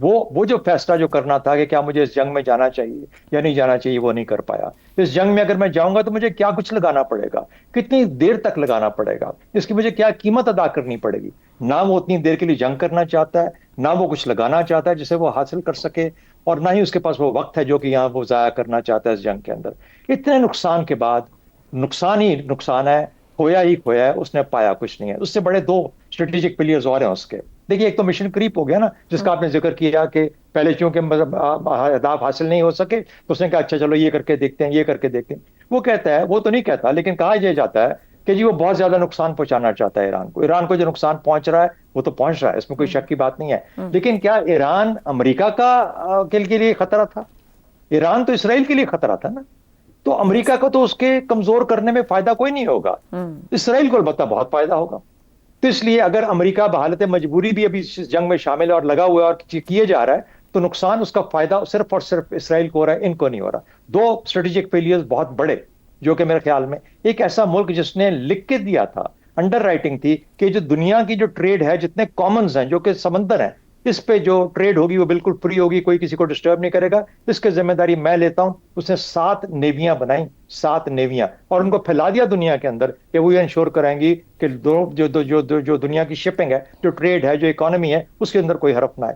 وہ جو فیصلہ جو کرنا تھا کہ کیا مجھے اس جنگ میں جانا چاہیے یا نہیں جانا چاہیے، وہ نہیں کر پایا. اس جنگ میں اگر میں جاؤں گا تو مجھے کیا کچھ لگانا پڑے گا، کتنی دیر تک لگانا پڑے گا، اس کی مجھے کیا قیمت ادا کرنی پڑے گی. نہ وہ اتنی دیر کے لیے جنگ کرنا چاہتا ہے، نہ وہ کچھ لگانا چاہتا ہے جسے وہ حاصل کر سکے، اور نہ ہی اس کے پاس وہ وقت ہے جو کہ یہاں وہ ضائع کرنا چاہتا ہے اس جنگ کے اندر. اتنے نقصان کے بعد نقصان ہی نقصان ہے، کھویا ہی کھویا ہے، اس نے پایا کچھ نہیں ہے. اس سے بڑے دو اسٹریٹجک پلیئرز اور ہیں اس کے. دیکھیے ایک تو مشن کریپ ہو گیا نا، جس کا آپ نے ذکر کیا کہ پہلے چونکہ اہداف حاصل نہیں ہو سکے تو اس نے کہا اچھا چلو یہ کر کے دیکھتے ہیں، یہ کر کے دیکھتے ہیں. وہ کہتا ہے، وہ تو نہیں کہتا لیکن کہا یہ جاتا ہے کہ جی وہ بہت زیادہ نقصان پہنچانا چاہتا ہے ایران کو. ایران کو جو نقصان پہنچ رہا ہے وہ تو پہنچ رہا ہے، اس میں کوئی شک کی بات نہیں ہے. لیکن کیا ایران امریکہ کے لیے خطرہ تھا؟ ایران تو اسرائیل کے لیے خطرہ تھا نا. تو امریکہ کو تو اس کے کمزور کرنے میں فائدہ کوئی نہیں ہوگا، اسرائیل کو البتہ بہت فائدہ ہوگا. تو اس لیے اگر امریکہ بحالت مجبوری بھی ابھی اس جنگ میں شامل ہے اور لگا ہوا ہے اور کیے جا رہا ہے، تو نقصان اس کا فائدہ صرف اور صرف اسرائیل کو ہو رہا ہے، ان کو نہیں ہو رہا. دو اسٹریٹجک فیلیئرز بہت بڑے، جو کہ میرے خیال میں ایک ایسا ملک جس نے لکھ کے دیا تھا، انڈر رائٹنگ تھی کہ جو دنیا کی جو ٹریڈ ہے، جتنے کامنز ہیں جو کہ سمندر ہیں، اس پہ جو ٹریڈ ہوگی وہ بالکل فری ہوگی، کوئی کسی کو ڈسٹرب نہیں کرے گا. اس کی ذمہ داری میں لیتا ہوں. اس نے 7 نیویاں بنائیں، 7 نیویاں، اور ان کو پھیلا دیا دنیا کے اندر کہ وہ یہ انشور کریں گی کہ جو دنیا کی شپنگ ہے، جو ٹریڈ ہے، جو اکانومی ہے، اس کے اندر کوئی حرف نہ ہے.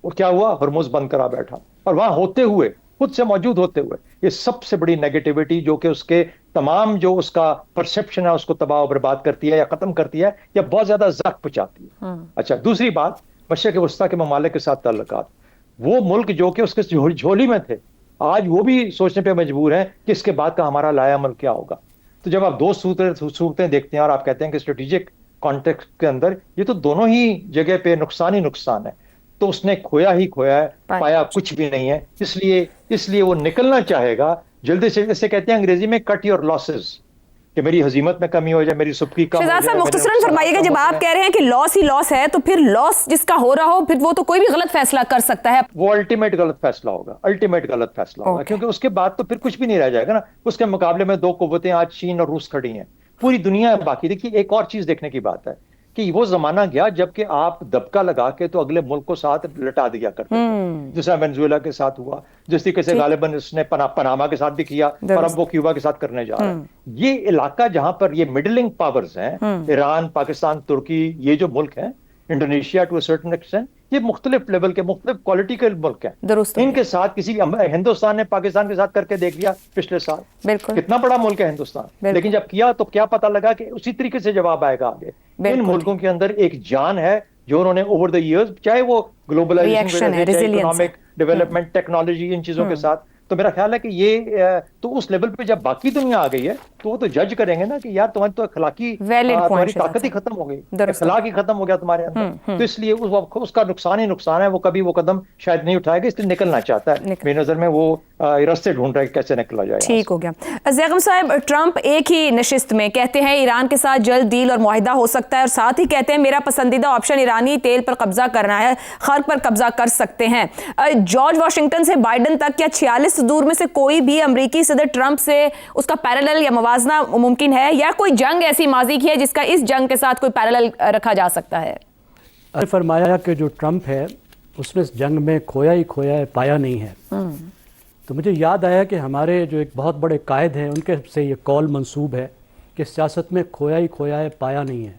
وہ کیا ہوا؟ ہرمز بند کرا بیٹھا. اور وہاں ہوتے ہوئے، خود سے موجود ہوتے ہوئے، یہ سب سے بڑی نیگیٹیوٹی جو کہ اس کے تمام جو اس کا پرسپشن ہے اس کو تباہ و برباد کرتی ہے یا ختم کرتی ہے یا بہت زیادہ زخم پہنچاتی ہے. اچھا، دوسری بات، مشرق وسطیٰ کے ممالک کے ساتھ تعلقات. وہ ملک جو کہ اس کے جھولی میں تھے، آج وہ بھی سوچنے پہ مجبور ہیں کہ اس کے بعد کا ہمارا لایا عمل کیا ہوگا. تو جب آپ دو صورتیں دیکھتے ہیں اور آپ کہتے ہیں کہ اسٹریٹجک کانٹیکسٹ کے اندر یہ تو دونوں ہی جگہ پہ نقصان ہی نقصان ہے، تو اس نے کھویا ہی کھویا ہے، پایا کچھ بھی نہیں ہے. اس لیے وہ نکلنا چاہے گا جلدی سے. جیسے کہتے ہیں انگریزی میں کٹ یور لاسز، کہ میری ہزیمت میں کمی ہو جائے، میری سبکی کم ہو جائے. شہزاد صاحب مختصراً فرمائیے گا، جب آپ کہہ رہے ہیں کہ لاس ہی لاس ہے، تو پھر لاس جس کا ہو رہا ہو پھر وہ تو کوئی بھی غلط فیصلہ کر سکتا ہے. وہ الٹیمیٹ غلط فیصلہ ہوگا، الٹیمیٹ غلط فیصلہ ہوگا، کیونکہ اس کے بعد تو پھر کچھ بھی نہیں رہ جائے گا نا. اس کے مقابلے میں 2 قوتیں آج چین اور روس کھڑی ہیں، پوری دنیا باقی. دیکھیے ایک اور چیز دیکھنے کی بات ہے کہ وہ زمانہ گیا جب کہ آپ دبکا لگا کے تو اگلے ملک کو ساتھ لٹا دیا کرتے تھے، جیسا وینزویلا کے ساتھ ہوا، جس طریقے سے غالباً اس نے پاناما کے ساتھ بھی کیا، اور اب وہ کیوبا کے ساتھ کرنے جا رہا ہے. یہ علاقہ جہاں پر یہ مڈلنگ پاورز ہیں، ایران، پاکستان، ترکی، یہ جو ملک ہیں، انڈونیشیا ٹو سرٹن ایکسٹینٹ، یہ مختلف لیول کے، مختلف کوالٹی کے ملک ہیں. ان کے ساتھ ہندوستان نے پاکستان کے ساتھ کر کے دیکھ لیا پچھلے سال، کتنا بڑا ملک ہے ہندوستان، لیکن جب کیا تو کیا پتہ لگا کہ اسی طریقے سے جواب آئے گا آگے. ان ملکوں کے اندر ایک جان ہے جو انہوں نے اوور دا ایئرز، چاہے وہ گلوبلائزیشن، اکنامک ڈیولپمنٹ، ٹیکنالوجی، ان چیزوں کے ساتھ. تو میرا خیال ہے کہ یہ تو اس لیول پہ جب باقی دنیا آ گئی ہے تو وہ تو جج کریں گے نا کہ یار تمہاری تو اخلاقی، تمہاری طاقت ہی ختم ہو گئی، اخلاق ہی ختم ہو گیا تمہارے اندر. تو اس لیے اس کا نقصان ہی نقصان ہے. وہ کبھی وہ قدم شاید نہیں اٹھائے گا، اس لیے نکلنا چاہتا ہے. میری نظر میں وہ راستے ڈھونڈ رہا ہے کیسے نکلا جائے. ٹھیک ہو گیا. زیغم صاحب، ٹرمپ ایک ہی نشست میں کہتے ہیں ایران کے ساتھ جلد ڈیل اور معاہدہ ہو سکتا ہے، اور ساتھ ہی کہتے ہیں میرا پسندیدہ آپشن ایرانی تیل پر قبضہ کرنا ہے، خرق پر قبضہ کر سکتے ہیں. جارج واشنگٹن سے بائیڈن تک، کیا 46 صدور میں سے کوئی بھی امریکی صدر ٹرمپ سے اس کا پیرالل یا موازنہ ممکن ہے، یا کوئی جنگ ایسی ماضی کی ہے جس کا اس جنگ کے ساتھ کوئی پیرالل رکھا جا سکتا ہے؟ فرمایا کہ جو ٹرمپ ہے اس نے اس جنگ میں کھویا ہی کھویا ہے، پایا نہیں ہے. تو مجھے یاد آیا کہ ہمارے جو ایک بہت بڑے قائد ہیں ان کے سے یہ قول منسوب ہے کہ سیاست میں کھویا ہی کھویا ہے، پایا نہیں ہے.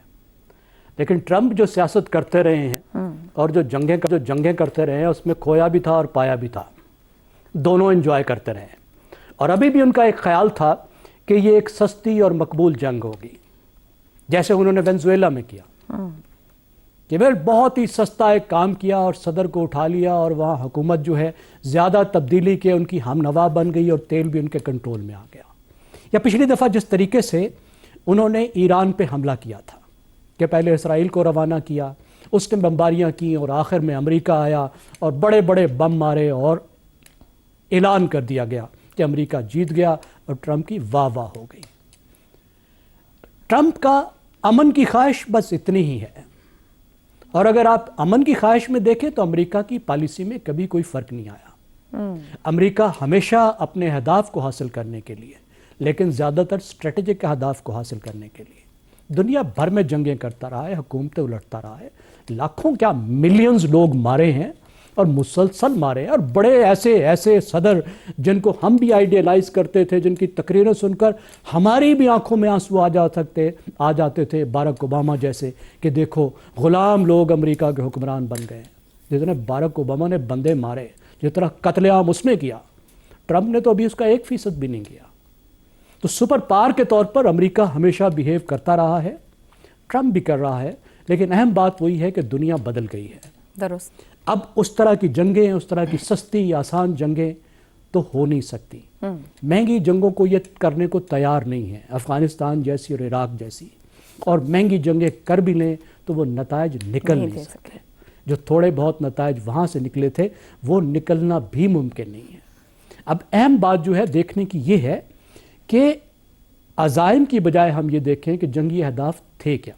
لیکن ٹرمپ جو سیاست کرتے رہے ہیں اور جو جنگیں کرتے رہے ہیں اس میں کھویا بھی تھا اور پایا بھی تھا، دونوں انجوائے کرتے رہے ہیں. اور ابھی بھی ان کا ایک خیال تھا کہ یہ ایک سستی اور مقبول جنگ ہوگی، جیسے انہوں نے وینزویلا میں کیا کہ وہ بہت ہی سستا ایک کام کیا اور صدر کو اٹھا لیا، اور وہاں حکومت جو ہے زیادہ تبدیلی کے ان کی ہم نوا بن گئی اور تیل بھی ان کے کنٹرول میں آ گیا. یا پچھلی دفعہ جس طریقے سے انہوں نے ایران پہ حملہ کیا تھا کہ پہلے اسرائیل کو روانہ کیا، اس نے بمباریاں کی، اور آخر میں امریکہ آیا اور بڑے بڑے بم مارے اور اعلان کر دیا گیا کہ امریکہ جیت گیا اور ٹرمپ کی واہ واہ ہو گئی. ٹرمپ کا امن کی خواہش بس اتنی ہی ہے، اور اگر آپ امن کی خواہش میں دیکھیں تو امریکہ کی پالیسی میں کبھی کوئی فرق نہیں آیا. امریکہ ہمیشہ اپنے اہداف کو حاصل کرنے کے لیے، لیکن زیادہ تر اسٹریٹجک اہداف کو حاصل کرنے کے لیے دنیا بھر میں جنگیں کرتا رہا ہے، حکومتیں الٹتا رہا ہے، لاکھوں کیا ملینز لوگ مارے ہیں، اور مسلسل مارے. اور بڑے ایسے صدر جن کو ہم بھی آئیڈیلائز کرتے تھے, جن کی تقریریں سن کر ہماری بھی آنکھوں میں آنسو آ جاتے تھے, باراک اوباما جیسے, کہ دیکھو غلام لوگ امریکہ کے حکمران بن گئے. جتنے باراک اوباما نے بندے مارے, جتنا قتل عام اس نے کیا, ٹرمپ نے تو ابھی اس کا 1% بھی نہیں کیا. تو سپر پاور کے طور پر امریکہ ہمیشہ بیہیو کرتا رہا ہے, ٹرمپ بھی کر رہا ہے, لیکن اہم بات وہی ہے کہ دنیا بدل گئی ہے. درست. اب اس طرح کی جنگیں, اس طرح کی سستی آسان جنگیں تو ہو نہیں سکتی. مہنگی جنگوں کو یہ کرنے کو تیار نہیں ہے, افغانستان جیسی اور عراق جیسی. اور مہنگی جنگیں کر بھی لیں تو وہ نتائج نکل نہیں سکتے. جو تھوڑے بہت نتائج وہاں سے نکلے تھے وہ نکلنا بھی ممکن نہیں ہے. اب اہم بات جو ہے دیکھنے کی یہ ہے کہ عزائم کی بجائے ہم یہ دیکھیں کہ جنگی اہداف تھے کیا.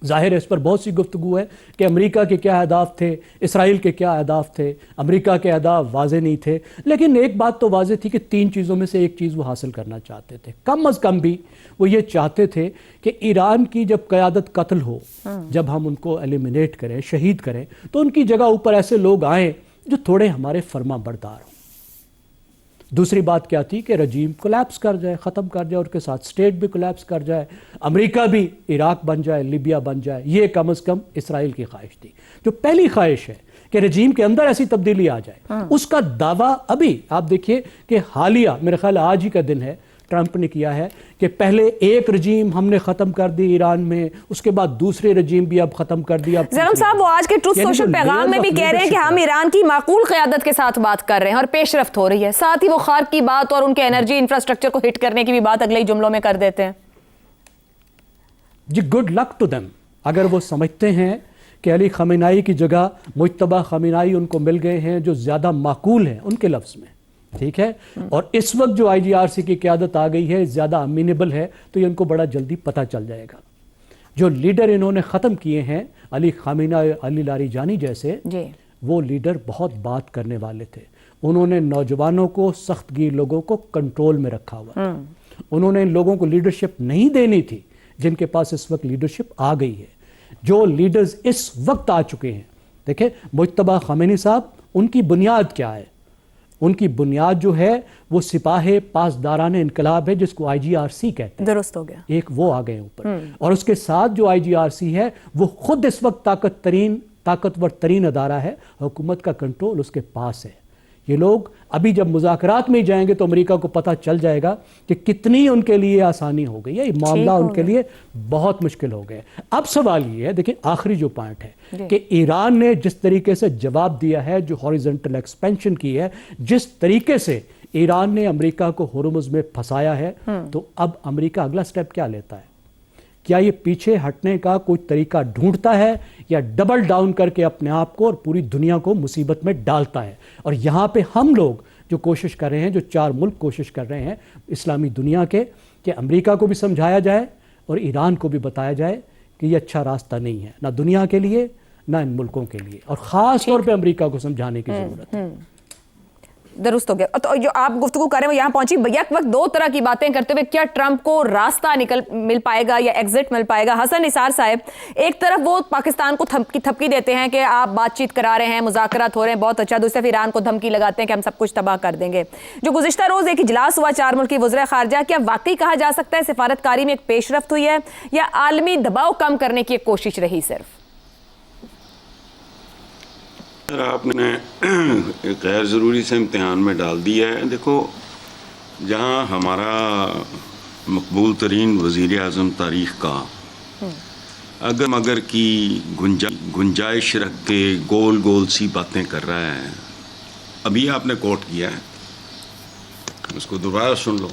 ظاہر ہے اس پر بہت سی گفتگو ہے کہ امریکہ کے کیا اہداف تھے, اسرائیل کے کیا اہداف تھے. امریکہ کے اہداف واضح نہیں تھے, لیکن ایک بات تو واضح تھی کہ 3 چیزوں میں سے ایک چیز وہ حاصل کرنا چاہتے تھے. کم از کم بھی وہ یہ چاہتے تھے کہ ایران کی جب قیادت قتل ہو, جب ہم ان کو ایلیمنیٹ کریں, شہید کریں, تو ان کی جگہ اوپر ایسے لوگ آئیں جو تھوڑے ہمارے فرما بردار ہوں. دوسری بات کیا تھی کہ رجیم کولیپس کر جائے, ختم کر جائے, اور کے ساتھ اسٹیٹ بھی کولیپس کر جائے, امریکہ بھی عراق بن جائے, لیبیا بن جائے. یہ کم از کم اسرائیل کی خواہش تھی. جو پہلی خواہش ہے کہ رجیم کے اندر ایسی تبدیلی آ جائے, اس کا دعویٰ ابھی آپ دیکھیے کہ حالیہ میرے خیال آج ہی کا دن ہے, ٹرمپ نے کیا ہے کہ پہلے ایک رجیم ہم نے ختم کر دی ایران میں, اس کے بعد دوسرے رجیم بھی اب ختم کر دیا. زرم صاحب وہ آج کے ٹروتھ سوشل پیغام میں بھی کہہ رہے ہیں کہ ہم ایران کی معقول قیادت کے ساتھ بات کر رہے ہیں اور پیش رفت ہو رہی ہے. ساتھ ہی وہ خارق کی بات اور ان کے انرجی انفراسٹرکچر کو ہٹ کرنے کی بھی بات اگلے ہی جملوں میں کر دیتے ہیں. جی گڈ لک ٹو دیم. اگر وہ سمجھتے ہیں کہ علی خامنہئی کی جگہ مجتبی خامنہئی ان کو مل گئے ہیں جو زیادہ معقول ہیں ان کے لفظ میں, ٹھیک ہے, اور اس وقت جو IGRC کی قیادت آ گئی ہے زیادہ امینیبل ہے, تو یہ ان کو بڑا جلدی پتہ چل جائے گا. جو لیڈر انہوں نے ختم کیے ہیں علی خامنہئی, علی لاریجانی جیسے, وہ لیڈر بہت بات کرنے والے تھے. انہوں نے نوجوانوں کو, سخت گیر لوگوں کو کنٹرول میں رکھا ہوا. انہوں نے ان لوگوں کو لیڈرشپ نہیں دینی تھی جن کے پاس اس وقت لیڈرشپ آ گئی ہے. جو لیڈرز اس وقت آ چکے ہیں, دیکھیں مجتبی خامنہئی صاحب, ان کی بنیاد کیا ہے؟ ان کی بنیاد جو ہے وہ سپاہ پاسداران انقلاب ہے جس کو IGRC کہتے ہیں. درست ہو گیا. ایک وہ آ گئے اوپر, اور اس کے ساتھ جو IGRC ہے وہ خود اس وقت طاقتور ترین ادارہ ہے. حکومت کا کنٹرول اس کے پاس ہے. یہ لوگ ابھی جب مذاکرات میں جائیں گے تو امریکہ کو پتہ چل جائے گا کہ کتنی ان کے لیے آسانی ہو گئی ہے. یہ معاملہ ان کے لیے بہت مشکل ہو گیا. اب سوال یہ ہے, دیکھیں آخری جو پوائنٹ ہے کہ ایران نے جس طریقے سے جواب دیا ہے, جو ہاریزنٹل ایکسپینشن کی ہے, جس طریقے سے ایران نے امریکہ کو ہرمز میں پھنسایا ہے, تو اب امریکہ اگلا سٹیپ کیا لیتا ہے؟ کیا یہ پیچھے ہٹنے کا کوئی طریقہ ڈھونڈتا ہے یا ڈبل ڈاؤن کر کے اپنے آپ کو اور پوری دنیا کو مصیبت میں ڈالتا ہے؟ اور یہاں پہ ہم لوگ جو کوشش کر رہے ہیں, جو 4 ملک کوشش کر رہے ہیں اسلامی دنیا کے, کہ امریکہ کو بھی سمجھایا جائے اور ایران کو بھی بتایا جائے کہ یہ اچھا راستہ نہیں ہے, نہ دنیا کے لیے نہ ان ملکوں کے لیے, اور خاص طور پہ امریکہ کو سمجھانے کی ضرورت ہے. درست ہو گیا. تو جو آپ گفتگو کر رہے ہیں وہ یہاں پہنچی. یک وقت 2 طرح کی باتیں کرتے ہوئے, کیا ٹرمپ کو راستہ مل پائے گا یا ایگزٹ مل پائے گا؟ حسن نثار صاحب, ایک طرف وہ پاکستان کو تھپکی دیتے ہیں کہ آپ بات چیت کرا رہے ہیں, مذاکرات ہو رہے ہیں, بہت اچھا. دوسری طرف ایران کو دھمکی لگاتے ہیں کہ ہم سب کچھ تباہ کر دیں گے. جو گزشتہ روز ایک اجلاس ہوا 4 ملکی وزرائے خارجہ, کیا واقعی کہا جا سکتا ہے سفارتکاری میں ایک پیش رفت ہوئی ہے یا عالمی دباؤ کم کرنے کی ایک کوشش رہی صرف؟ آپ نے غیر ضروری سے امتحان میں ڈال دیا ہے. دیکھو, جہاں ہمارا مقبول ترین وزیر اعظم تاریخ کا اگر کی گنجائش رکھ کے گول سی باتیں کر رہا ہے, ابھی آپ نے کوٹ کیا ہے, اس کو دوبارہ سن لو.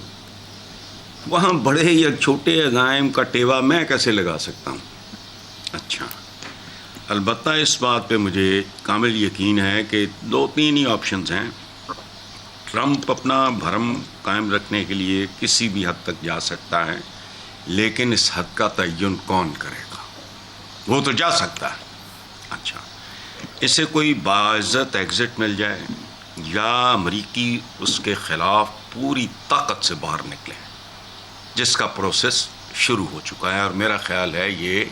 وہاں بڑے یا چھوٹے عزائم کا ٹیوا میں کیسے لگا سکتا ہوں؟ اچھا, البتہ اس بات پہ مجھے کامل یقین ہے کہ 2-3 ہی آپشنز ہیں. ٹرمپ اپنا بھرم قائم رکھنے کے لیے کسی بھی حد تک جا سکتا ہے, لیکن اس حد کا تعین کون کرے گا؟ وہ تو جا سکتا ہے. اچھا, اسے کوئی باعزت ایگزٹ مل جائے یا امریکی اس کے خلاف پوری طاقت سے باہر نکلے, جس کا پروسیس شروع ہو چکا ہے, اور میرا خیال ہے یہ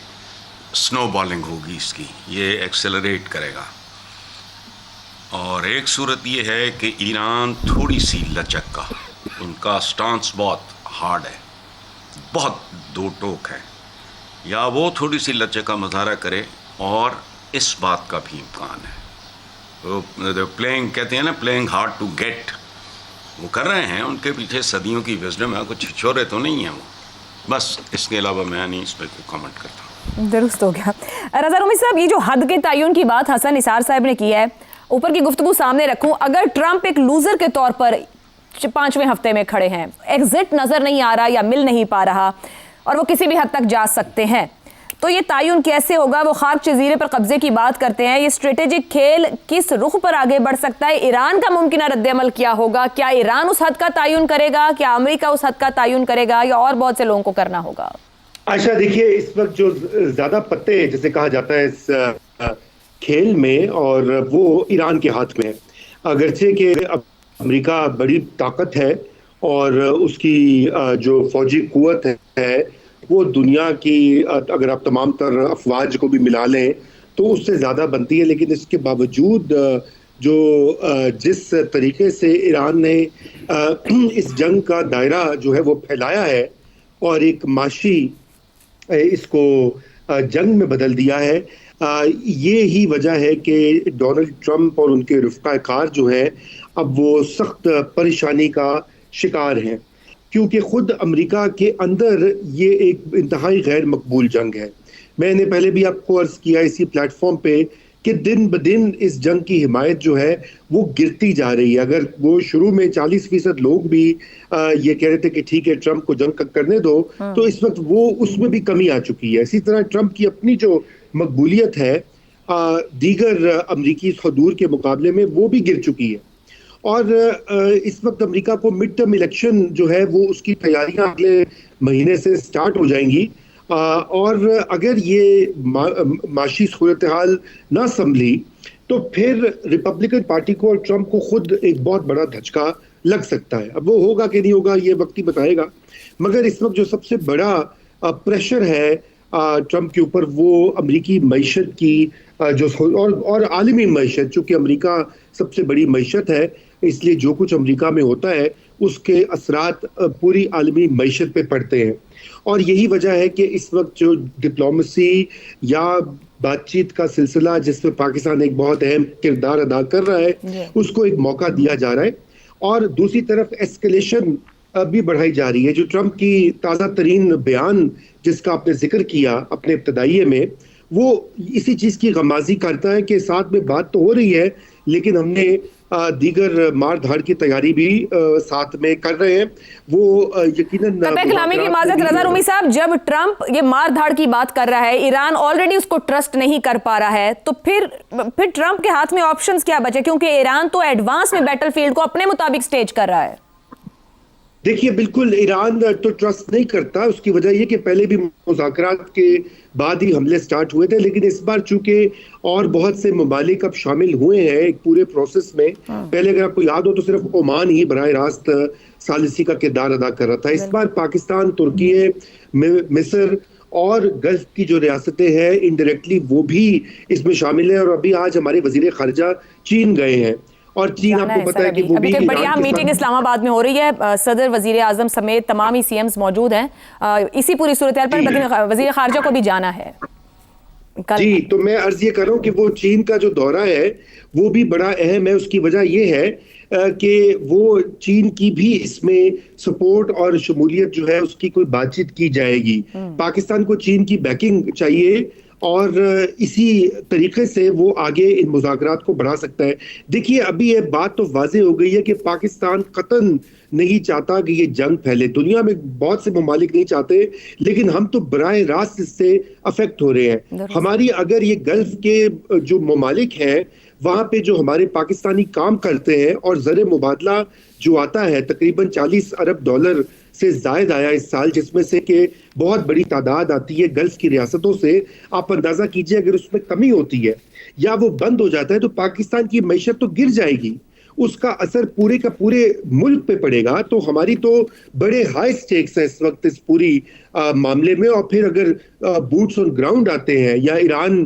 سنو بالنگ ہوگی اس کی, یہ ایکسلریٹ کرے گا. اور ایک صورت یہ ہے کہ ایران تھوڑی سی لچک کا، ان کا سٹانس بہت ہارڈ ہے، بہت دو ٹوک ہے، یا وہ تھوڑی سی لچک کا مظاہرہ کرے، اور اس بات کا بھی امکان ہے، پلینگ کہتے ہیں نا، پلینگ ہارڈ ٹو گیٹ، وہ کر رہے ہیں، ان کے پیچھے صدیوں کی وزڈم ہے، کچھ چھوڑے تو نہیں ہیں وہ، بس اس کے علاوہ میں نہیں اس پہ کوئی کامنٹ کرتا ہوں۔ درست ہو گیا۔ رضا رومی صاحب، یہ جو حد کے تعین کی بات حسن نثار صاحب نے کی ہے، اوپر کی گفتگو سامنے رکھوں، اگر ٹرمپ ایک لوزر کے طور پر 5ویں ہفتے میں کھڑے ہیں، ایگزٹ نظر نہیں آ رہا یا مل نہیں پا رہا، اور وہ کسی بھی حد تک جا سکتے ہیں، تو یہ تعین کیسے ہوگا؟ وہ خاک جزیرے پر قبضے کی بات کرتے ہیں، یہ اسٹریٹجک کھیل کس رخ پر آگے بڑھ سکتا ہے؟ ایران کا ممکنہ رد عمل کیا ہوگا؟ کیا ایران اس حد کا تعین کرے گا؟ کیا امریکہ اس حد کا تعین کرے گا، یا اور بہت سے لوگوں کو کرنا ہوگا؟ عائشہ دیکھیے، اس وقت جو زیادہ پتے جیسے کہا جاتا ہے اس کھیل میں، اور وہ ایران کے ہاتھ میں ہے، اگرچہ کہ امریکہ بڑی طاقت ہے اور اس کی جو فوجی قوت ہے وہ دنیا کی، اگر آپ تمام تر افواج کو بھی ملا لیں تو اس سے زیادہ بنتی ہے، لیکن اس کے باوجود جو جس طریقے سے ایران نے اس جنگ کا دائرہ جو ہے وہ پھیلایا ہے اور ایک معاشی اس کو جنگ میں بدل دیا ہے، یہ ہی وجہ ہے کہ ڈونلڈ ٹرمپ اور ان کے رفقا کار جو ہیں اب وہ سخت پریشانی کا شکار ہیں، کیونکہ خود امریکہ کے اندر یہ ایک انتہائی غیر مقبول جنگ ہے۔ میں نے پہلے بھی آپ کو عرض کیا اسی پلیٹ فارم پہ کہ دن بدن اس جنگ کی حمایت جو ہے وہ گرتی جا رہی ہے۔ اگر وہ شروع میں 40% لوگ بھی یہ کہہ رہے تھے کہ ٹھیک ہے ٹرمپ کو جنگ کرنے دو، تو اس وقت وہ اس میں بھی کمی آ چکی ہے۔ اسی طرح ٹرمپ کی اپنی جو مقبولیت ہے دیگر امریکی حضور کے مقابلے میں وہ بھی گر چکی ہے، اور اس وقت امریکہ کو مڈ ٹرم الیکشن جو ہے وہ اس کی تیاریاں اگلے مہینے سے سٹارٹ ہو جائیں گی، اور اگر یہ معاشی صورتحال نہ سنبھلی تو پھر ریپبلکن پارٹی کو اور ٹرمپ کو خود ایک بہت بڑا دھچکا لگ سکتا ہے۔ اب وہ ہوگا کہ نہیں ہوگا یہ وقت ہی بتائے گا، مگر اس وقت جو سب سے بڑا پریشر ہے ٹرمپ کے اوپر وہ امریکی معیشت کی جو اور عالمی معیشت، چونکہ امریکہ سب سے بڑی معیشت ہے اس لیے جو کچھ امریکہ میں ہوتا ہے اس کے اثرات پوری عالمی معیشت پہ پڑتے ہیں، اور یہی وجہ ہے کہ اس وقت جو ڈپلومیسی یا بات چیت کا سلسلہ جس میں پاکستان ایک بہت اہم کردار ادا کر رہا ہے اس کو ایک موقع دیا جا رہا ہے، اور دوسری طرف ایسکیلیشن بھی بڑھائی جا رہی ہے۔ جو ٹرمپ کی تازہ ترین بیان جس کا آپ نے ذکر کیا اپنے ابتدائیے میں، وہ اسی چیز کی غمازی کرتا ہے کہ ساتھ میں بات تو ہو رہی ہے لیکن ہم نے دیگر مار دھاڑ کی تیاری بھی ساتھ میں کر رہے ہیں۔ وہ یقیناً کلامی کی معذرت رضا رومی صاحب، جب ٹرمپ یہ مار دھاڑ کی بات کر رہا ہے، ایران آلریڈی اس کو ٹرسٹ نہیں کر پا رہا ہے، تو پھر ٹرمپ کے ہاتھ میں آپشنز کیا بچے؟ کیونکہ ایران تو ایڈوانس میں بیٹل فیلڈ کو اپنے مطابق سٹیج کر رہا ہے۔ دیکھیے بالکل ایران تو ٹرسٹ نہیں کرتا، اس کی وجہ یہ کہ پہلے بھی مذاکرات کے بعد ہی حملے سٹارٹ ہوئے تھے، لیکن اس بار چونکہ اور بہت سے ممالک اب شامل ہوئے ہیں ایک پورے پروسیس میں، پہلے اگر آپ کو یاد ہو تو صرف عمان ہی براہ راست ثالثی کا کردار ادا کر رہا تھا، اس بار پاکستان، ترکیے، مصر اور گلف کی جو ریاستیں ہیں انڈائریکٹلی وہ بھی اس میں شامل ہیں، اور ابھی آج ہمارے وزیر خارجہ چین گئے ہیں، اور چین آپ کو پتا ہے کہ وہ بھی بڑی اہم میٹنگ اسلام آباد میں ہو رہی ہے، صدر، وزیر اعظم سمیت تمام ہی سی ایمز موجود ہیں، اسی پوری صورتحال پر وزیر خارجہ کو بھی جانا ہے۔ جی تو میں عرض یہ کر رہا ہوں کہ وہ چین کا جو دورہ ہے وہ بھی بڑا اہم ہے، اس کی وجہ یہ ہے کہ وہ چین کی بھی اس میں سپورٹ اور شمولیت جو ہے اس کی کوئی بات چیت کی جائے گی۔ پاکستان کو چین کی بیکنگ چاہیے اور اسی طریقے سے وہ آگے ان مذاکرات کو بڑھا سکتا ہے۔ دیکھیے ابھی یہ بات تو واضح ہو گئی ہے کہ پاکستان قطعاً نہیں چاہتا کہ یہ جنگ پھیلے، دنیا میں بہت سے ممالک نہیں چاہتے، لیکن ہم تو براہ راست اس سے افیکٹ ہو رہے ہیں۔ ہماری اگر یہ گلف کے جو ممالک ہیں وہاں پہ جو ہمارے پاکستانی کام کرتے ہیں اور زر مبادلہ جو آتا ہے تقریباً 40 ارب ڈالر سے زائد آیا اس سال، جس میں سے کہ بہت بڑی تعداد آتی ہے گلف کی ریاستوں سے، آپ اندازہ کیجئے اگر اس میں کمی ہوتی ہے یا وہ بند ہو جاتا ہے تو پاکستان کی معیشت تو گر جائے گی، اس کا اثر پورے کا پورے ملک پہ پڑے گا۔ تو ہماری تو بڑے ہائی سٹیکس ہیں اس وقت اس پوری معاملے میں، اور پھر اگر بوٹس آن گراؤنڈ آتے ہیں یا ایران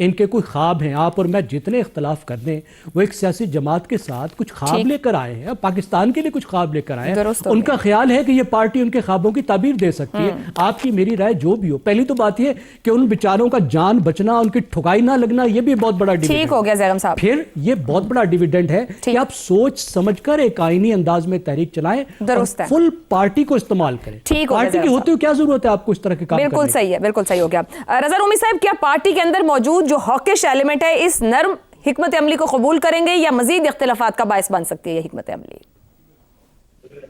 ان کے کوئی خواب ہیں. آپ اور میں جتنے اختلاف کر دیں, وہ ایک سیاسی جماعت کے ساتھ کچھ خواب لے کر آئے ہیں, پاکستان کے لیے کچھ خواب لے کر آئے ہیں. ان کا خیال ہے کہ یہ پارٹی ان کے خوابوں کی تعبیر دے سکتی ہے. آپ کی میری رائے جو بھی ہو, پہلی تو بات یہ کہ ان بیچاروں کا جان بچنا, ان کی ٹھکائی نہ لگنا, یہ بھی بہت بڑا ڈیویڈنڈ. ٹھیک ہو گیا زیغم صاحب. پھر یہ بہت بڑا ڈیویڈنڈ ہے کہ آپ سوچ سمجھ کر ایک آئینی انداز میں تحریک چلائیں, فل پارٹی کو استعمال کریں. پارٹی کی ہوتے ہوئے کیا ضرورت ہے آپ کو اس طرح کے کام کرنے کی؟ بالکل صحیح ہے, بالکل صحیح ہو گیا. رضا رومی صاحب, کیا پارٹی کے اندر موجود جو ہاکش ایلیمنٹ ہے اس نرم حکمت عملی کو قبول کریں گے یا مزید اختلافات کا باعث بن سکتی ہے یہ حکمت عملی؟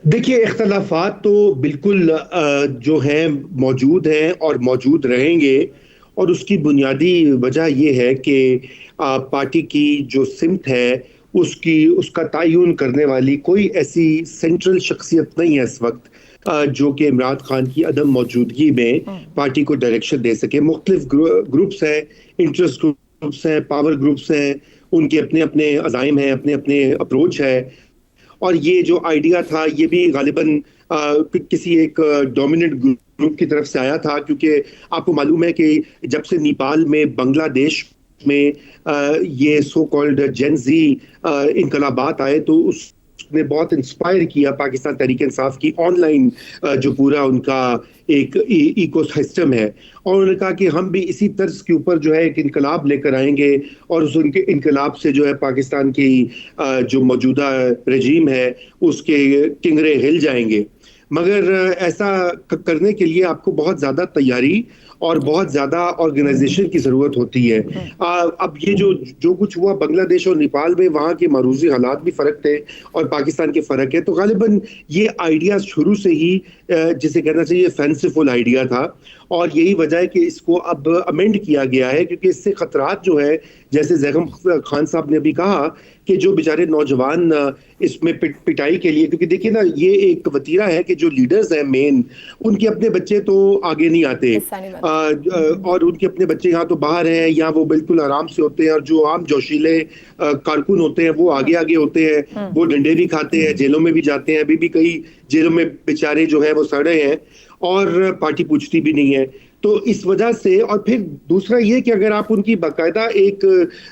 دیکھیے, اختلافات تو بالکل جو ہیں موجود ہیں اور موجود رہیں گے, اور اس کی بنیادی وجہ یہ ہے کہ پارٹی کی جو سمت ہے اس کا تعین کرنے والی کوئی ایسی سینٹرل شخصیت نہیں ہے اس وقت جو کہ عمران خان کی عدم موجودگی میں پارٹی کو ڈائریکشن دے سکے. مختلف گروپس ہیں, انٹرسٹ گروپس ہیں, پاور گروپس ہیں, ان کے اپنے اپنے عزائم ہیں, اپنے اپنے اپروچ ہے. اور یہ جو آئیڈیا تھا یہ بھی غالباً کسی ایک ڈومیننٹ گروپ کی طرف سے آیا تھا, کیونکہ آپ کو معلوم ہے کہ جب سے نیپال میں, بنگلہ دیش میں یہ سو کالڈ جین زی انقلابات آئے تو اس نے بہت انسپائر کیا پاکستان تحریک انصاف کی آن لائن جو پورا ان کا ایک ایکو سسٹم ہے, اور انہوں نے کہا کہ ہم بھی اسی طرز کے اوپر جو ہے ایک انقلاب لے کر آئیں گے, اور اس ان کے انقلاب سے جو ہے پاکستان کی جو موجودہ رجیم ہے اس کے کنگرے ہل جائیں گے. مگر ایسا کرنے کے لیے آپ کو بہت زیادہ تیاری اور بہت زیادہ آرگنائزیشن کی ضرورت ہوتی ہے. اب یہ جو کچھ ہوا بنگلہ دیش اور نیپال میں, وہاں کے معروضی حالات بھی فرق تھے اور پاکستان کے فرق ہے, تو غالباً یہ آئیڈیا شروع سے ہی جسے کہنا چاہیے فینسیفل آئیڈیا تھا, اور یہی وجہ ہے کہ اس کو اب امینڈ کیا گیا ہے, کیونکہ اس سے خطرات جو ہے, جیسے زیغم خان صاحب نے ابھی کہا کہ جو بیچارے نوجوان اس میں پٹائی کے لیے, کیونکہ دیکھیے نا یہ ایک وتیرہ ہے کہ جو لیڈرز ہیں مین, ان کے اپنے بچے تو آگے نہیں آتے, اور ان کے اپنے بچے یہاں تو باہر ہیں, یا وہ بالکل آرام سے ہوتے ہیں, اور جو عام جوشیلے کارکن ہوتے ہیں وہ آگے آگے ہوتے ہیں, وہ ڈنڈے بھی کھاتے ہیں, جیلوں میں بھی جاتے ہیں, ابھی بھی کئی جیلوں میں بیچارے جو ہے وہ سڑے ہیں, اور پارٹی پوچھتی بھی نہیں ہے. تو اس وجہ سے, اور پھر دوسرا یہ کہ اگر آپ ان کی باقاعدہ ایک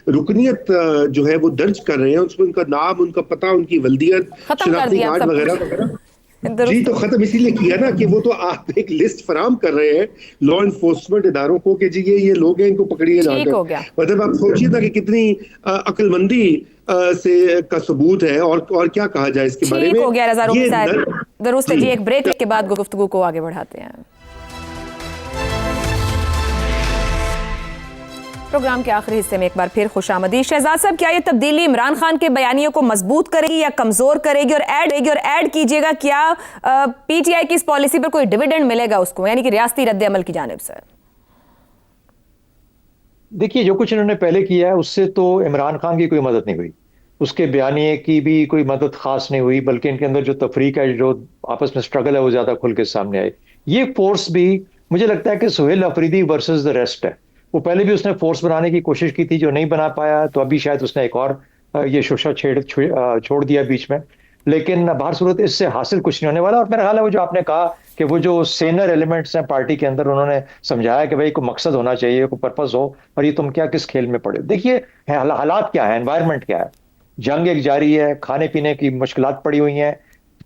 رکنیت جو ہے وہ درج کر رہے ہیں, اس میں ان کا نام, ان کا پتہ, ان کی ولدیت, شناختی کارڈ وغیرہ وغیرہ, جی تو ختم اسی لیے کیا نا کہ وہ تو آپ ایک لسٹ فراہم کر رہے ہیں لا انفورسمنٹ اداروں کو کہ جی یہ لوگ ہیں, ان کو پکڑیے جا کر. مطلب آپ سوچیے نا کہ کتنی عقل مندی سے کا ثبوت ہے, اور کیا کہا جائے اس کے بارے میں. ٹھیک ہو گیا رضا رومی صاحب, درست ہے جی. ایک بریک کے بعد گفتگو کو آگے بڑھاتے ہیں. پروگرام کے آخری حصے میں ایک بار پھر خوش آمدید. شہزاد صاحب, کیا یہ تبدیلی عمران خان کے بیانیوں کو مضبوط کرے گی یا کمزور کرے گی, اور ایڈ کیجئے گا, کیا پی ٹی آئی کی اس پالیسی پر کوئی ڈیویڈنڈ ملے گا اس کو, یعنی کہ ریاستی رد عمل کی جانب سے؟ دیکھیے, جو کچھ انہوں نے پہلے کیا ہے اس سے تو عمران خان کی کوئی مدد نہیں ہوئی, اس کے بیانیے کی بھی کوئی مدد خاص نہیں ہوئی, بلکہ ان کے اندر جو تفریق ہے, جو آپس میں سٹرگل ہے, وہ زیادہ کھل کے سامنے آئے. یہ فورس بھی مجھے لگتا ہے کہ Sohail Afridi versus the rest ہے. وہ پہلے بھی اس نے فورس بنانے کی کوشش کی تھی, جو نہیں بنا پایا, تو ابھی شاید اس نے ایک اور یہ شوشہ چھوڑ دیا بیچ میں. لیکن بہر صورت اس سے حاصل کچھ نہیں ہونے والا. اور میرا خیال ہے وہ جو آپ نے کہا کہ وہ جو سینئر ایلیمنٹس ہیں پارٹی کے اندر, انہوں نے سمجھایا کہ بھائی کوئی مقصد ہونا چاہیے, کوئی پرپز ہو, اور یہ تم کیا کس کھیل میں پڑے. دیکھیے حالات کیا ہے, انوائرمنٹ کیا ہے, جنگ ایک جاری ہے, کھانے پینے کی مشکلات پڑی ہوئی ہیں,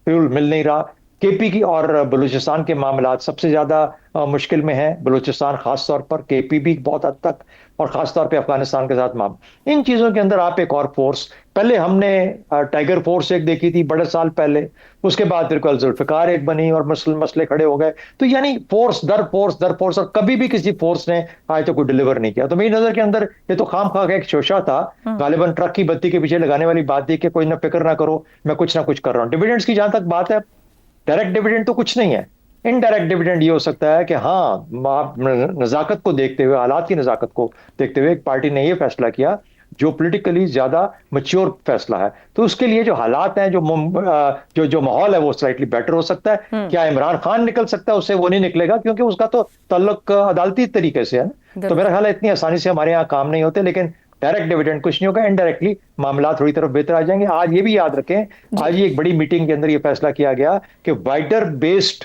فیول مل نہیں رہا. کے پی کی اور بلوچستان کے معاملات سب سے زیادہ مشکل میں ہیں, بلوچستان خاص طور پر, کے پی بھی بہت حد تک, اور خاص طور پہ افغانستان کے ساتھ معاملہ. ان چیزوں کے اندر آپ ایک اور فورس, پہلے ہم نے ٹائیگر فورس ایک دیکھی تھی بڑے سال پہلے, اس کے بعد پھر ذوالفقار ایک بنی اور مسئلے کھڑے ہو گئے. تو یعنی فورس در فورس, اور کبھی بھی کسی فورس نے آج تک کوئی ڈیلیور نہیں کیا. تو میری نظر کے اندر یہ تو خام خواہ کا ایک شوشہ تھا, غالباً ٹرک کی بتی کے پیچھے لگانے والی بات تھی کہ کوئی نہ فکر نہ کرو, میں کچھ نہ کچھ کر رہا ہوں. ڈیویڈنڈز کی جہاں تک بات ہے, ڈائریکٹ ڈیویڈنڈ تو کچھ نہیں ہے. انڈائریکٹ ڈیویڈنڈ یہ ہو سکتا ہے کہ ہاں, نزاکت کو دیکھتے ہوئے, حالات کی نزاکت کو دیکھتے ہوئے ایک پارٹی نے یہ فیصلہ کیا جو پولیٹیکلی زیادہ میچور فیصلہ ہے, تو اس کے لیے جو حالات ہیں, جو ماحول ہے, وہ سلائٹلی بیٹر ہو سکتا ہے. کیا عمران خان نکل سکتا ہے اس سے؟ وہ نہیں نکلے گا, کیونکہ اس کا تو تعلق عدالتی طریقے سے ہے. تو میرا خیال ہے اتنی آسانی سے ہمارے یہاں کام نہیں ہوتے. لیکن ڈائریکٹ ڈیویڈنڈ کچھ نہیں ہوگا, انڈائریکٹلی معاملات تھوڑی طرف بہتر آ جائیں گے. آج یہ بھی یاد رکھیں, آج ایک بڑی میٹنگ کے اندر یہ فیصلہ کیا گیا کہ وائڈر بیسڈ